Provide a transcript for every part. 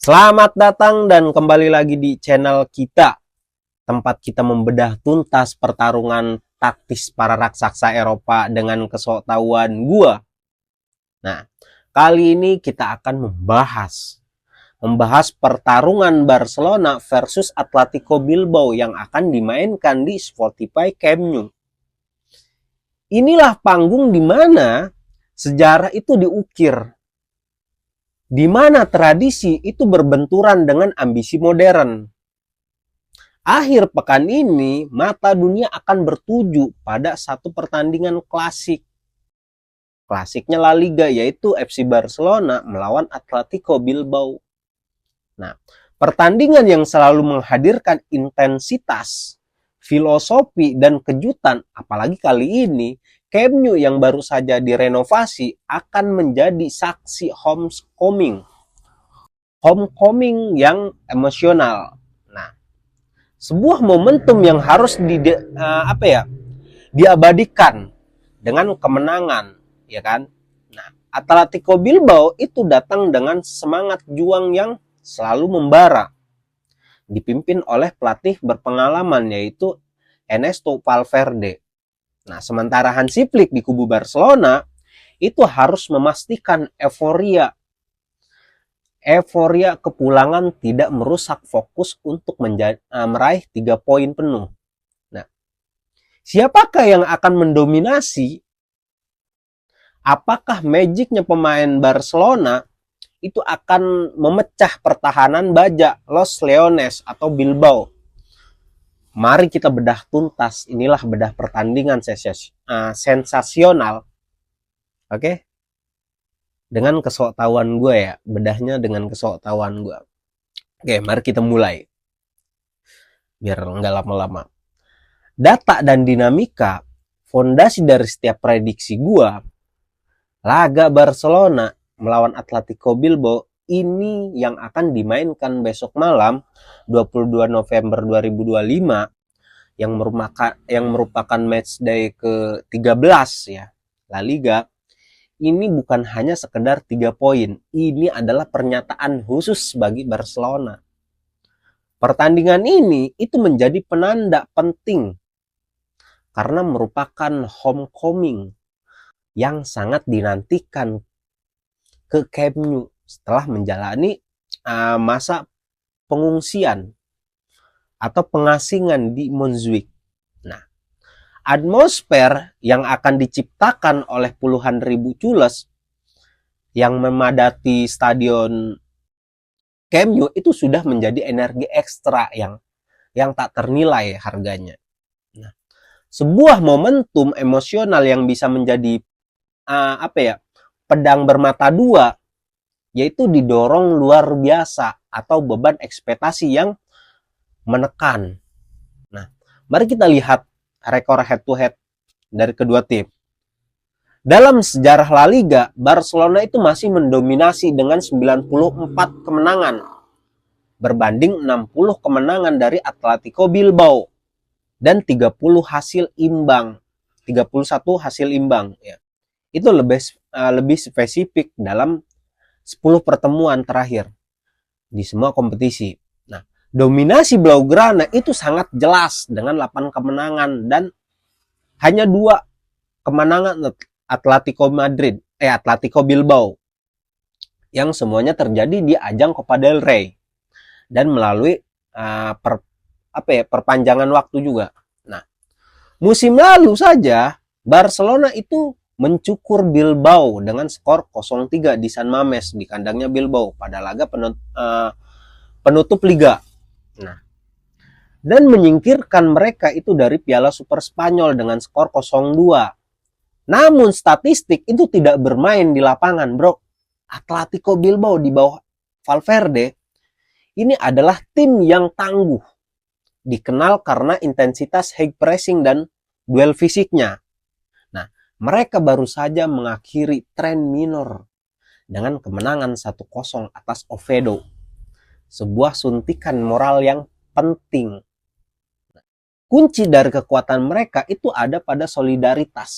Selamat datang dan kembali lagi di channel kita, tempat kita membedah tuntas pertarungan taktis para raksasa Eropa dengan kesoktahuan gua. Nah, kali ini kita akan membahas pertarungan Barcelona versus Atletico Bilbao yang akan dimainkan di Spotify Camp Nou. Inilah panggung di mana sejarah itu diukir, di mana tradisi itu berbenturan dengan ambisi modern. Akhir pekan ini, mata dunia akan bertuju pada satu pertandingan klasik. Klasiknya La Liga, yaitu FC Barcelona melawan Atletico Bilbao. Nah, pertandingan yang selalu menghadirkan intensitas, filosofi, dan kejutan, apalagi kali ini, Camp Nou yang baru saja direnovasi akan menjadi saksi homecoming yang emosional. Nah, sebuah momentum yang harus diabadikan dengan kemenangan, ya kan? Nah, Atletico Bilbao itu datang dengan semangat juang yang selalu membara, dipimpin oleh pelatih berpengalaman yaitu Ernesto Valverde. Nah, sementara Hansi Flick di kubu Barcelona itu harus memastikan euforia kepulangan tidak merusak fokus untuk meraih 3 poin penuh. Nah, siapakah yang akan mendominasi? Apakah magicnya pemain Barcelona itu akan memecah pertahanan baja Los Leones atau Bilbao? Mari kita bedah tuntas. Inilah bedah pertandingan sensasional. Oke? Dengan kesoktahuan gue ya. Bedahnya dengan kesoktahuan gue. Oke, mari kita mulai. Biar nggak lama-lama. Data dan dinamika, fondasi dari setiap prediksi gue, laga Barcelona melawan Atletico Bilbao ini yang akan dimainkan besok malam 22 November 2025 yang merupakan match day ke-13 ya La Liga. Ini bukan hanya sekedar 3 poin, ini adalah pernyataan khusus bagi Barcelona. Pertandingan ini itu menjadi penanda penting karena merupakan homecoming yang sangat dinantikan ke Camp Nou setelah menjalani masa pengungsian atau pengasingan di Montjuic. Nah, atmosfer yang akan diciptakan oleh puluhan ribu cules yang memadati stadion Camp Nou itu sudah menjadi energi ekstra yang tak ternilai harganya. Nah, sebuah momentum emosional yang bisa menjadi pedang bermata dua, yaitu didorong luar biasa atau beban ekspektasi yang menekan. Nah, mari kita lihat rekor head to head dari kedua tim. Dalam sejarah La Liga, Barcelona itu masih mendominasi dengan 94 kemenangan berbanding 60 kemenangan dari Atletico Bilbao dan 31 hasil imbang ya. Itu lebih spesifik dalam 10 pertemuan terakhir di semua kompetisi. Nah, dominasi Blaugrana itu sangat jelas dengan 8 kemenangan dan hanya 2 kemenangan Atletico Bilbao yang semuanya terjadi di ajang Copa del Rey dan melalui perpanjangan waktu juga. Nah, musim lalu saja Barcelona itu mencukur Bilbao dengan skor 0-3 di San Mamés di kandangnya Bilbao pada laga penutup liga. Nah, dan menyingkirkan mereka itu dari Piala Super Spanyol dengan skor 0-2. Namun statistik itu tidak bermain di lapangan, bro. Atletico Bilbao di bawah Valverde ini adalah tim yang tangguh, dikenal karena intensitas high pressing dan duel fisiknya. Nah, mereka baru saja mengakhiri tren minor dengan kemenangan 1-0 atas Oviedo. Sebuah suntikan moral yang penting. Kunci dari kekuatan mereka itu ada pada soliditas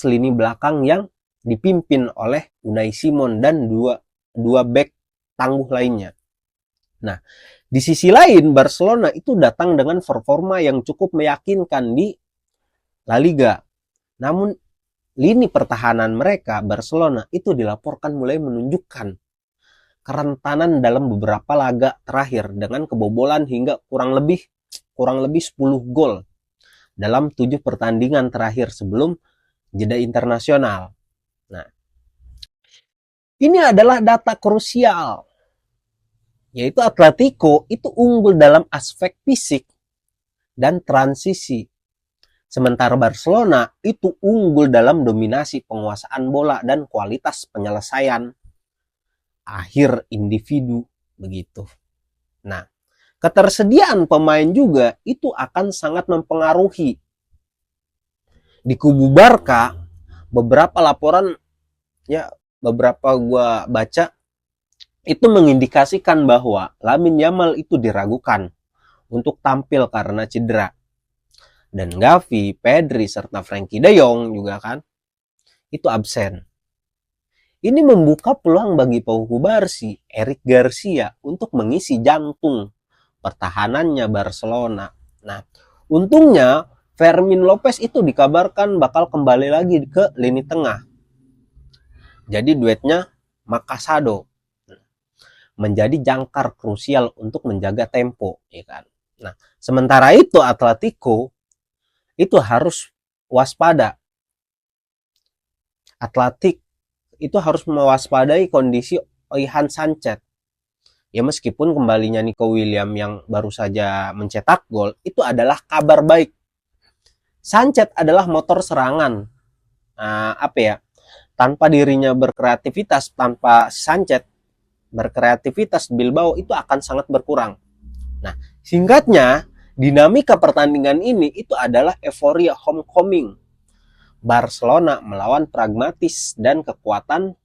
lini belakang yang dipimpin oleh Unai Simon dan dua bek tangguh lainnya. Nah, di sisi lain Barcelona itu datang dengan performa yang cukup meyakinkan di La Liga. Namun lini pertahanan mereka Barcelona itu dilaporkan mulai menunjukkan kerentanan dalam beberapa laga terakhir dengan kebobolan hingga kurang lebih 10 gol dalam 7 pertandingan terakhir sebelum jeda internasional. Nah, ini adalah data krusial, yaitu Atletico itu unggul dalam aspek fisik dan transisi. Sementara Barcelona itu unggul dalam dominasi penguasaan bola dan kualitas penyelesaian akhir individu begitu. Nah, ketersediaan pemain juga itu akan sangat mempengaruhi. Di kubu Barca, beberapa laporan ya beberapa gua baca itu mengindikasikan bahwa Lamine Yamal itu diragukan untuk tampil karena cedera. Dan Gavi, Pedri, serta Frenkie de Jong juga kan itu absen. Ini membuka peluang bagi Pau Kubarsi, Eric Garcia untuk mengisi jantung pertahanannya Barcelona. Nah, untungnya Fermin Lopez itu dikabarkan bakal kembali lagi ke lini tengah. Jadi duetnya Makasado menjadi jangkar krusial untuk menjaga tempo, ya kan. Nah, sementara itu Atletico itu harus waspada. Atletik itu harus mewaspadai kondisi Oihan Sanchez. Ya meskipun kembalinya Nico William yang baru saja mencetak gol itu adalah kabar baik. Sanchez adalah motor serangan. Tanpa dirinya berkreativitas, tanpa Sanchez berkreativitas Bilbao itu akan sangat berkurang. Nah, singkatnya dinamika pertandingan ini itu adalah euforia homecoming Barcelona melawan pragmatis dan kekuatan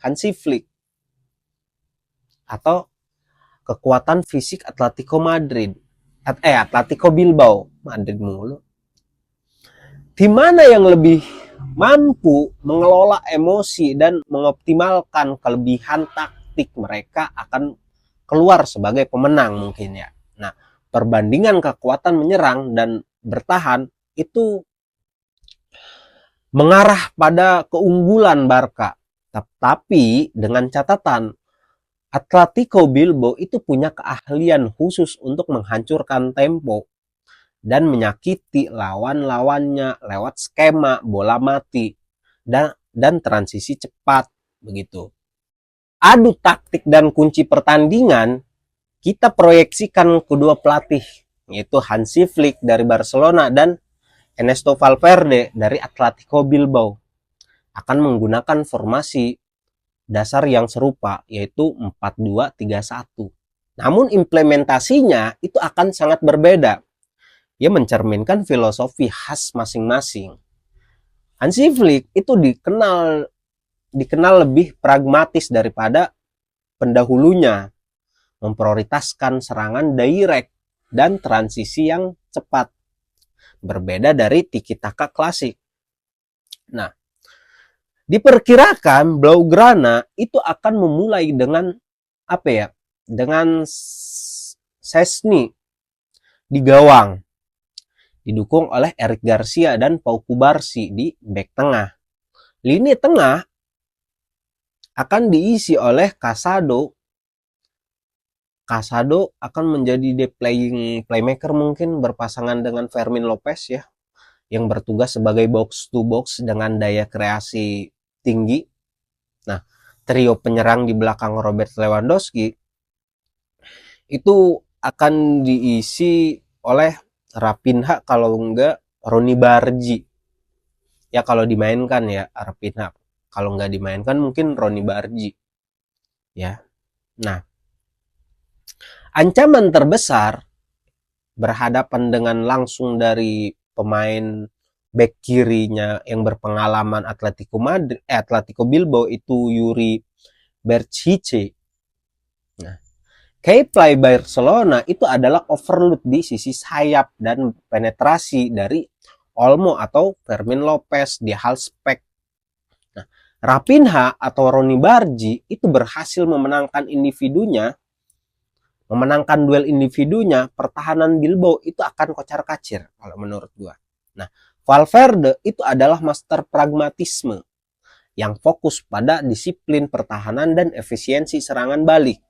Hansi Flick atau kekuatan fisik Atletico Madrid. Atletico Bilbao, Madrid mulu. Di mana yang lebih mampu mengelola emosi dan mengoptimalkan kelebihan taktik mereka akan keluar sebagai pemenang mungkin ya. Nah, perbandingan kekuatan menyerang dan bertahan itu mengarah pada keunggulan Barca. Tapi dengan catatan Atletico Bilbao itu punya keahlian khusus untuk menghancurkan tempo dan menyakiti lawan-lawannya lewat skema bola mati dan transisi cepat begitu. Adu taktik dan kunci pertandingan kita proyeksikan kedua pelatih, yaitu Hansi Flick dari Barcelona dan Ernesto Valverde dari Atletico Bilbao akan menggunakan formasi dasar yang serupa, yaitu 4-2-3-1. Namun implementasinya itu akan sangat berbeda. Ia mencerminkan filosofi khas masing-masing. Hansi Flick itu dikenal lebih pragmatis daripada pendahulunya, memprioritaskan serangan direct dan transisi yang cepat, berbeda dari tiki-taka klasik. Nah, diperkirakan Blaugrana itu akan memulai dengan dengan Szczęsny di gawang, didukung oleh Eric Garcia dan Pau Kubarsi di bek tengah. Lini tengah akan diisi oleh Casado. Casado akan menjadi playmaker mungkin berpasangan dengan Fermin Lopez ya, yang bertugas sebagai box to box dengan daya kreasi tinggi. Nah, trio penyerang di belakang Robert Lewandowski itu akan diisi oleh Raphinha kalau enggak Ronny Bargi. Ya kalau dimainkan ya Raphinha. Kalau enggak dimainkan mungkin Ronny Bargi. Ya. Nah, ancaman terbesar berhadapan dengan langsung dari pemain back kirinya yang berpengalaman Atletico Bilbao itu Yuri Berchiche. Nah, key-play Barcelona itu adalah overload di sisi sayap dan penetrasi dari Olmo atau Fermin Lopez di halfback. Nah, Raphinha atau Ronny Bargi itu berhasil memenangkan duel individunya, pertahanan Bilbao itu akan kocar-kacir kalau menurut gua. Nah, Valverde itu adalah master pragmatisme yang fokus pada disiplin pertahanan dan efisiensi serangan balik.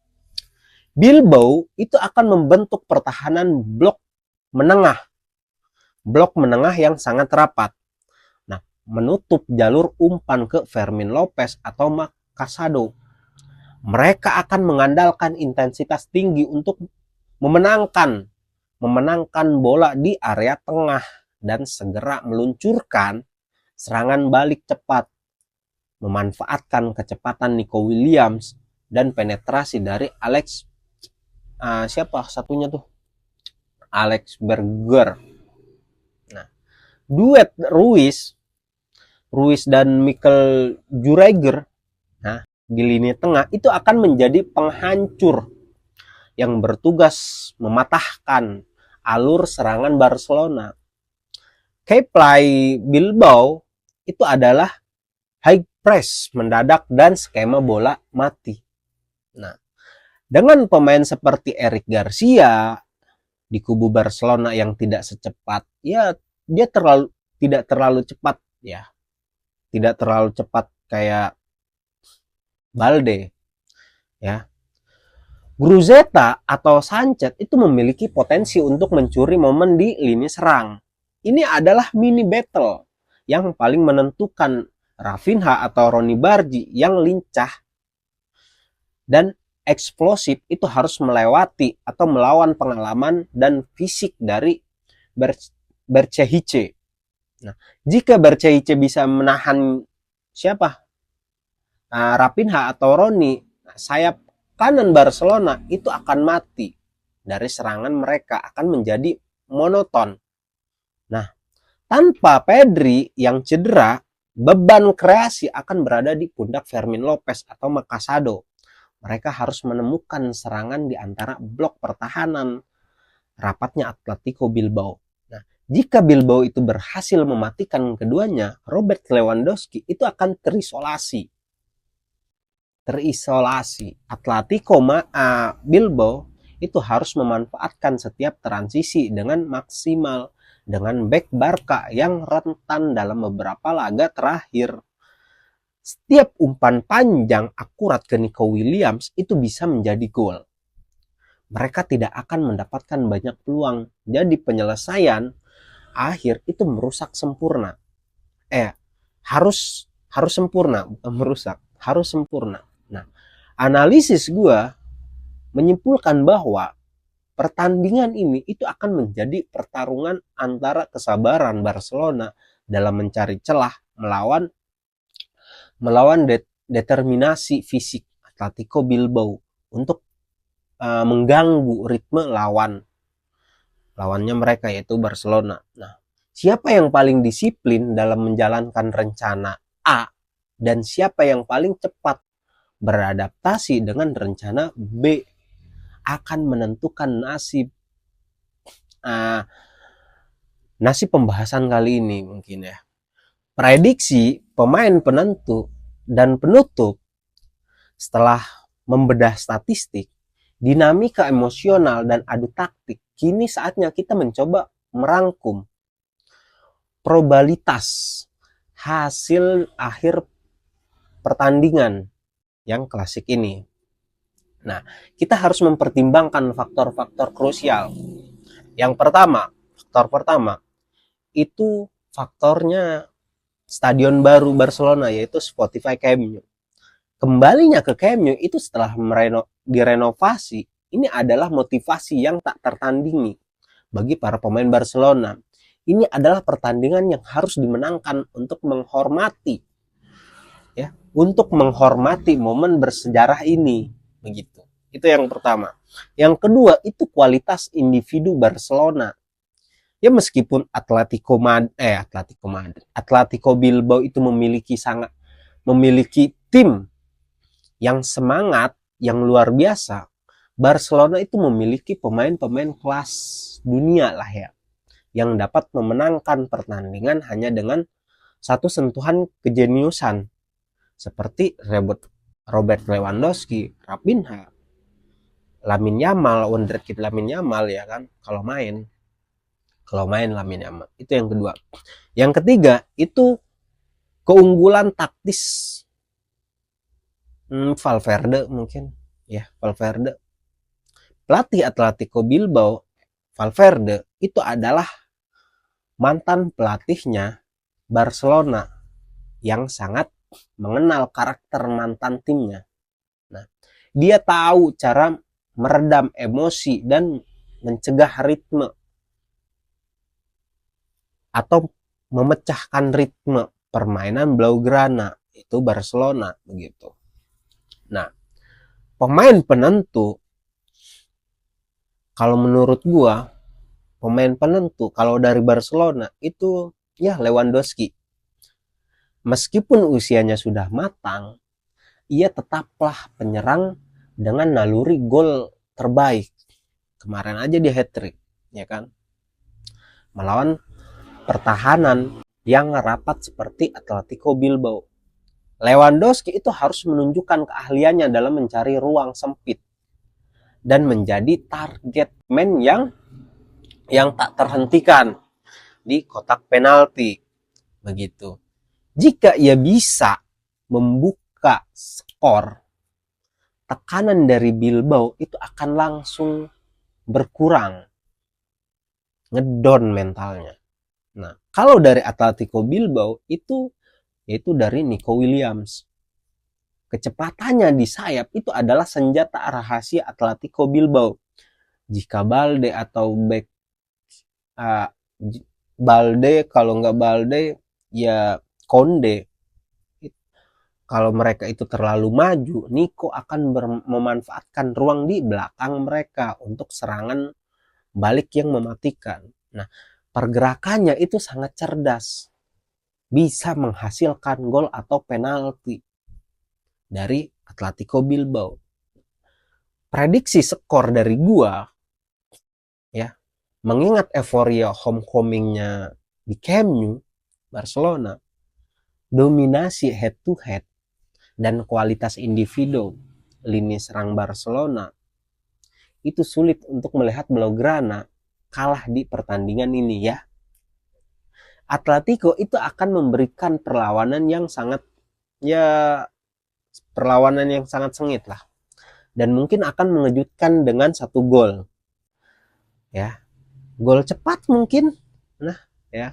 Bilbao itu akan membentuk pertahanan blok menengah yang sangat rapat. Nah, menutup jalur umpan ke Fermin Lopez atau Casado. Mereka akan mengandalkan intensitas tinggi untuk memenangkan bola di area tengah dan segera meluncurkan serangan balik cepat, memanfaatkan kecepatan Nico Williams dan penetrasi dari Alex Berger. Nah, duet Ruiz dan Mikel Jurejger, nah, di lini tengah itu akan menjadi penghancur yang bertugas mematahkan alur serangan Barcelona. Keyplay Bilbao itu adalah high press mendadak dan skema bola mati. Nah, dengan pemain seperti Eric Garcia di kubu Barcelona yang tidak secepat, ya dia tidak terlalu cepat ya. Tidak terlalu cepat kayak Balde ya. Gruzeta atau Sanchez itu memiliki potensi untuk mencuri momen di lini serang. Ini adalah mini battle yang paling menentukan. Raphinha atau Ronny Bargi yang lincah dan eksplosif itu harus melewati atau melawan pengalaman dan fisik dari Bercehice. Nah, jika Bercehice bisa menahan Raphinha atau Ronny, sayap kanan Barcelona itu akan mati. Dari serangan mereka akan menjadi monoton. Nah, tanpa Pedri yang cedera, beban kreasi akan berada di pundak Fermin Lopez atau Casado. Mereka harus menemukan serangan di antara blok pertahanan rapatnya Atletico Bilbao. Nah, jika Bilbao itu berhasil mematikan keduanya, Robert Lewandowski itu akan terisolasi. Atletico Bilbao itu harus memanfaatkan setiap transisi dengan maksimal. Dengan back Barca yang rentan dalam beberapa laga terakhir. Setiap umpan panjang akurat ke Nico Williams itu bisa menjadi gol. Mereka tidak akan mendapatkan banyak peluang. Jadi penyelesaian akhir itu merusak sempurna. Harus sempurna, harus sempurna. Nah, analisis gue menyimpulkan bahwa pertandingan ini itu akan menjadi pertarungan antara kesabaran Barcelona dalam mencari celah melawan determinasi fisik Atletico Bilbao untuk mengganggu ritme lawannya mereka yaitu Barcelona. Nah, siapa yang paling disiplin dalam menjalankan rencana A dan siapa yang paling cepat beradaptasi dengan rencana B akan menentukan nasib pembahasan kali ini mungkin ya. Prediksi pemain penentu dan penutup setelah membedah statistik, dinamika emosional dan adu taktik, kini saatnya kita mencoba merangkum probabilitas hasil akhir pertandingan yang klasik ini. Nah, kita harus mempertimbangkan faktor-faktor krusial. Faktor pertama itu faktornya stadion baru Barcelona yaitu Spotify Camp Nou. Kembalinya ke Camp Nou itu setelah direnovasi, ini adalah motivasi yang tak tertandingi bagi para pemain Barcelona. Ini adalah pertandingan yang harus dimenangkan untuk menghormati momen bersejarah ini. Begitu. Itu yang pertama. Yang kedua itu kualitas individu Barcelona. Ya meskipun Atletico Bilbao itu memiliki tim yang semangat, yang luar biasa, Barcelona itu memiliki pemain-pemain kelas dunia lah ya, yang dapat memenangkan pertandingan hanya dengan satu sentuhan kejeniusan, seperti Robert Lewandowski, Raphinha, Lamine Yamal, wonderkid Lamine Yamal ya kan, kalau main Lamine Yamal. Itu yang kedua. Yang ketiga itu keunggulan taktis Valverde mungkin ya, Valverde. Pelatih Atletico Bilbao, Valverde, itu adalah mantan pelatihnya Barcelona yang sangat mengenal karakter mantan timnya. Nah, dia tahu cara meredam emosi dan mencegah ritme atau memecahkan ritme permainan Blaugrana, itu Barcelona begitu. Nah, pemain penentu kalau menurut gua, pemain penentu kalau dari Barcelona itu ya Lewandowski. Meskipun usianya sudah matang, ia tetaplah penyerang dengan naluri gol terbaik. Kemarin aja dia hat-trick, ya kan? Melawan pertahanan yang rapat seperti Atletico Bilbao. Lewandowski itu harus menunjukkan keahliannya dalam mencari ruang sempit dan menjadi target man yang tak terhentikan di kotak penalti. Begitu. Jika ia bisa membuka skor, tekanan dari Bilbao itu akan langsung berkurang, ngedon mentalnya. Nah, kalau dari Atletico Bilbao itu yaitu dari Nico Williams. Kecepatannya di sayap itu adalah senjata rahasia Atletico Bilbao. Jika Balde atau back Balde, kalau nggak Balde ya Konde, kalau mereka itu terlalu maju, Nico akan memanfaatkan ruang di belakang mereka untuk serangan balik yang mematikan. Nah, pergerakannya itu sangat cerdas, bisa menghasilkan gol atau penalti dari Atletico Bilbao. Prediksi skor dari gua ya, mengingat euforia homecomingnya di Camp Nou, Barcelona, dominasi head to head dan kualitas individu lini serang Barcelona, itu sulit untuk melihat Blaugrana kalah di pertandingan ini ya. Atletico itu akan memberikan perlawanan yang sangat sengit lah, dan mungkin akan mengejutkan dengan 1 gol ya, gol cepat mungkin. Nah ya,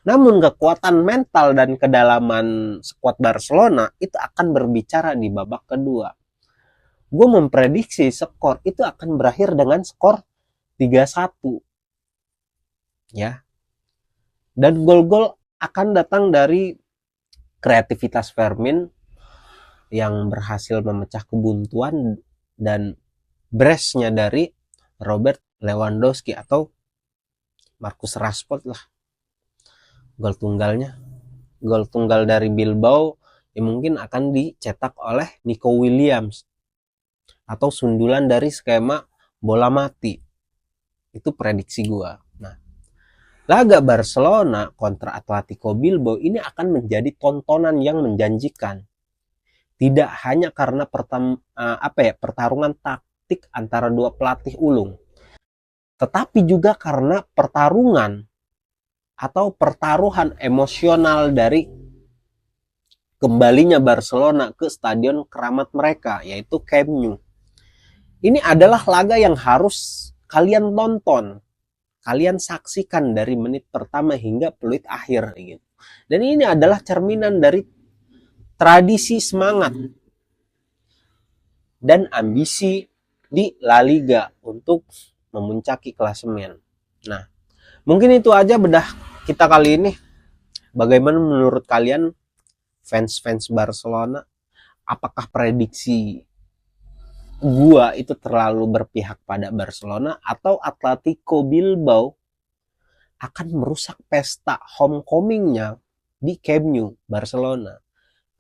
namun kekuatan mental dan kedalaman skuad Barcelona itu akan berbicara di babak kedua. Gue memprediksi skor itu akan berakhir dengan skor 3-1 ya, dan gol-gol akan datang dari kreativitas Fermin yang berhasil memecah kebuntuan dan brace-nya dari Robert Lewandowski atau Marcus Rashford lah. Gol tunggal dari Bilbao yang mungkin akan dicetak oleh Nico Williams atau sundulan dari skema bola mati. Itu prediksi gua. Nah, laga Barcelona kontra Atletico Bilbao ini akan menjadi tontonan yang menjanjikan. Tidak hanya karena pertarungan taktik antara dua pelatih ulung, tetapi juga karena pertaruhan emosional dari kembalinya Barcelona ke stadion keramat mereka, yaitu Camp Nou. Ini adalah laga yang harus kalian tonton, kalian saksikan dari menit pertama hingga peluit akhir gitu. Dan ini adalah cerminan dari tradisi semangat dan ambisi di La Liga untuk memuncaki klasemen. Nah, mungkin itu aja bedah kita kali ini. Bagaimana menurut kalian fans Barcelona? Apakah prediksi gua itu terlalu berpihak pada Barcelona, atau Atletico Bilbao akan merusak pesta homecomingnya di Camp Nou Barcelona?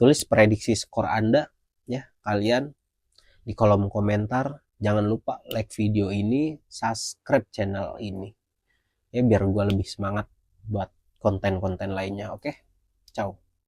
Tulis prediksi skor Anda ya kalian di kolom komentar. Jangan lupa like video ini, subscribe channel ini ya, biar gue lebih semangat buat konten-konten lainnya. Oke, ciao.